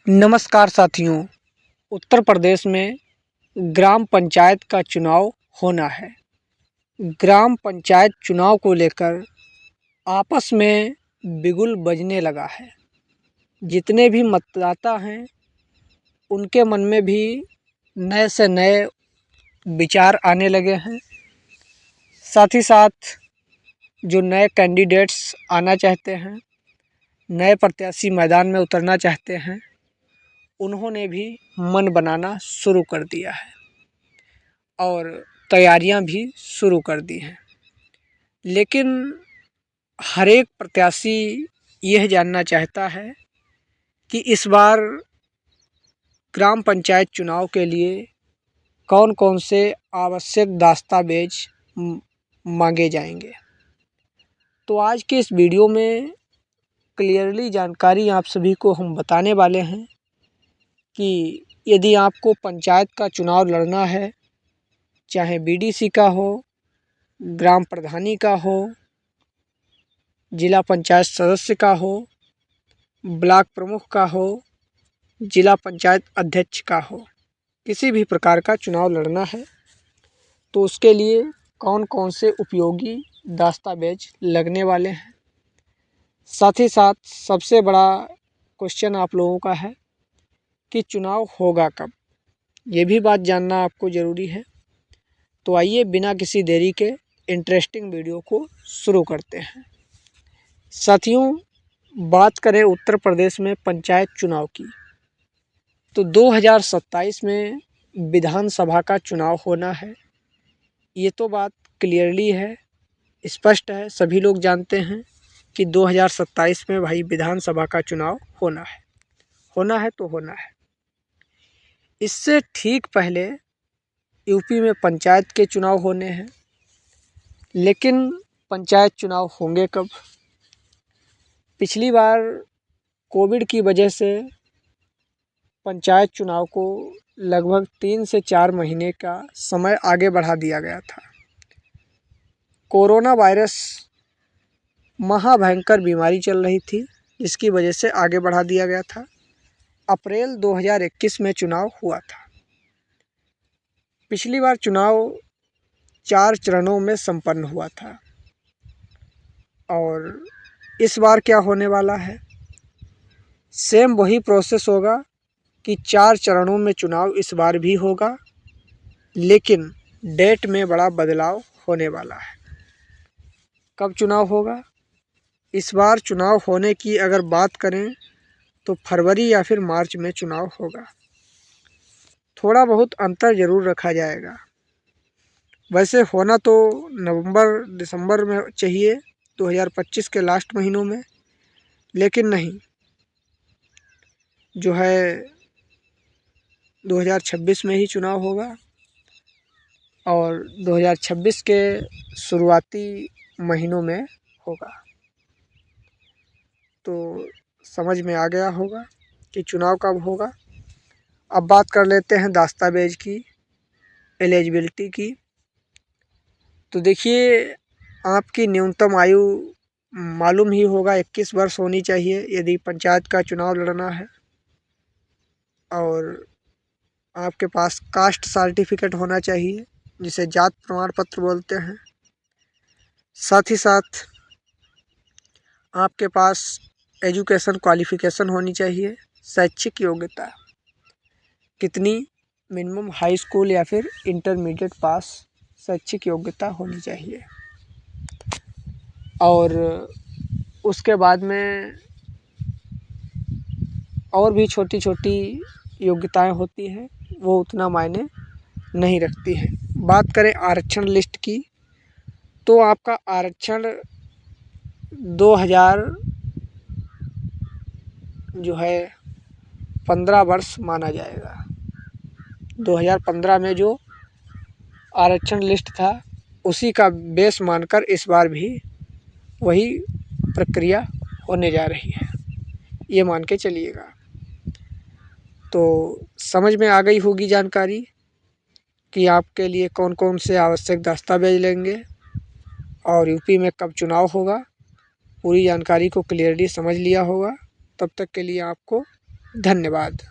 नमस्कार साथियों। उत्तर प्रदेश में ग्राम पंचायत का चुनाव होना है। ग्राम पंचायत चुनाव को लेकर आपस में बिगुल बजने लगा है। जितने भी मतदाता हैं उनके मन में भी नए से नए विचार आने लगे हैं। साथ ही साथ जो नए कैंडिडेट्स आना चाहते हैं, नए प्रत्याशी मैदान में उतरना चाहते हैं, उन्होंने भी मन बनाना शुरू कर दिया है और तैयारियां भी शुरू कर दी हैं। लेकिन हर एक प्रत्याशी यह जानना चाहता है कि इस बार ग्राम पंचायत चुनाव के लिए कौन कौन से आवश्यक दस्तावेज मांगे जाएंगे। तो आज के इस वीडियो में क्लियरली जानकारी आप सभी को हम बताने वाले हैं कि यदि आपको पंचायत का चुनाव लड़ना है, चाहे बीडीसी का हो, ग्राम प्रधानी का हो, जिला पंचायत सदस्य का हो, ब्लॉक प्रमुख का हो, जिला पंचायत अध्यक्ष का हो, किसी भी प्रकार का चुनाव लड़ना है तो उसके लिए कौन कौन से उपयोगी दस्तावेज लगने वाले हैं। साथ ही साथ सबसे बड़ा क्वेश्चन आप लोगों का है कि चुनाव होगा कब, ये भी बात जानना आपको ज़रूरी है। तो आइए बिना किसी देरी के इंटरेस्टिंग वीडियो को शुरू करते हैं। साथियों, बात करें उत्तर प्रदेश में पंचायत चुनाव की, तो 2027 में विधानसभा का चुनाव होना है। ये तो बात क्लियरली है, स्पष्ट है, सभी लोग जानते हैं कि 2027 में भाई विधानसभा का चुनाव होना है तो होना है। इससे ठीक पहले यूपी में पंचायत के चुनाव होने हैं। लेकिन पंचायत चुनाव होंगे कब? पिछली बार कोविड की वजह से पंचायत चुनाव को लगभग 3 से 4 महीने का समय आगे बढ़ा दिया गया था। कोरोना वायरस महाभयंकर बीमारी चल रही थी, जिसकी वजह से आगे बढ़ा दिया गया था। अप्रैल 2021 में चुनाव हुआ था। पिछली बार चुनाव 4 चरणों में संपन्न हुआ था और इस बार क्या होने वाला है, सेम वही प्रोसेस होगा कि 4 चरणों में चुनाव इस बार भी होगा, लेकिन डेट में बड़ा बदलाव होने वाला है। कब चुनाव होगा? इस बार चुनाव होने की अगर बात करें तो फरवरी या फिर मार्च में चुनाव होगा। थोड़ा बहुत अंतर ज़रूर रखा जाएगा। वैसे होना तो नवंबर दिसंबर में चाहिए, 2025 के लास्ट महीनों में, लेकिन नहीं, जो है 2026 में ही चुनाव होगा और 2026 के शुरुआती महीनों में होगा। तो समझ में आ गया होगा कि चुनाव कब होगा। अब बात कर लेते हैं दस्तावेज की, एलिजिबिलिटी की। तो देखिए, आपकी न्यूनतम आयु मालूम ही होगा 21 वर्ष होनी चाहिए यदि पंचायत का चुनाव लड़ना है, और आपके पास कास्ट सर्टिफिकेट होना चाहिए, जिसे जात प्रमाण पत्र बोलते हैं। साथ ही साथ आपके पास एजुकेशन क्वालिफ़िकेशन होनी चाहिए, शैक्षिक योग्यता कितनी, मिनिमम हाई स्कूल या फिर इंटरमीडिएट पास शैक्षिक योग्यता होनी चाहिए। और उसके बाद में और भी छोटी छोटी योग्यताएं होती हैं, वो उतना मायने नहीं रखती हैं। बात करें आरक्षण लिस्ट की, तो आपका आरक्षण 2000 जो है 15 वर्ष माना जाएगा। 2015 में जो आरक्षण लिस्ट था उसी का बेस मानकर इस बार भी वही प्रक्रिया होने जा रही है, ये मान के चलिएगा। तो समझ में आ गई होगी जानकारी कि आपके लिए कौन कौन से आवश्यक दस्तावेज लेंगे और यूपी में कब चुनाव होगा। पूरी जानकारी को क्लियरली समझ लिया होगा। तब तक के लिए आपको धन्यवाद।